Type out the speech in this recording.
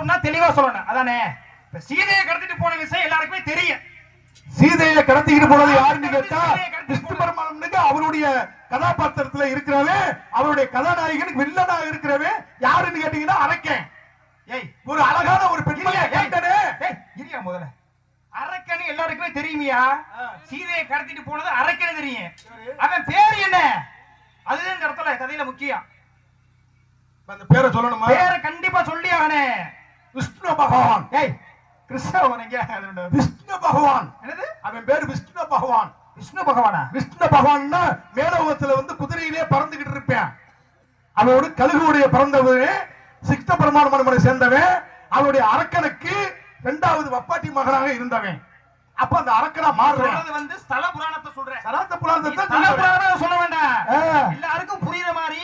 சொன்னா தெளிவா சொல்லணும். அதானே சீதையை கடத்திட்டு போன விஷயம் எல்லாருக்குமே தெரியும். சீதையை கடத்திக்கிட்டு போனது யாருன்னு கேட்டா விஷ்ணு பெருமானுக்கு அவருடைய கதாபாத்திரத்துல இருக்கிறவே, அவருடைய கதாநாயகனுக்கு வில்லனாக இருக்கிறவே யாருன்னு கேட்டீங்கன்னா அரக்கன். ஏய் ஒரு அழகான ஒரு பெண் இரியா முதல்ல. அரக்கன்னு எல்லாருக்குமே தெரியுமியா? சீதையை கடத்திட்டு போனது அரக்கன்னு தெரியும். அவன் பேர் என்ன? அதுதான் இந்த இடத்துல கதையில முக்கியம். அந்த பேரை சொல்லணுமா? பேரை கண்டிப்பா சொல்லி அவனே விஷ்ணு பகவான். ஏய் கிருஷ்ணவன் விஷ்ணு பகவான். என்னது? அவன் பேரு விஷ்ணு பகவான். விஷ்ணு பகவானா? விஷ்ணு பகவான்னா மேலோகத்துல வந்து குதிரையிலே பறந்துகிட்டு இருப்பேன். அவனோட கழுகுடைய பிறந்தவன் சிக்த பிரமாணமனை சேர்ந்தவன். அவனுடைய அரக்கனுக்கு இரண்டாவது வப்பாட்டி மகனாக இருந்தவன். அப்ப அந்த அரக்கனா மாறுறது வந்து ஸ்தல புராணத்தை சொல்றேன். ஸ்தல புராணத்தை சொல்ல வேண்டாம், எல்லாருக்கும் புரியுற மாதிரி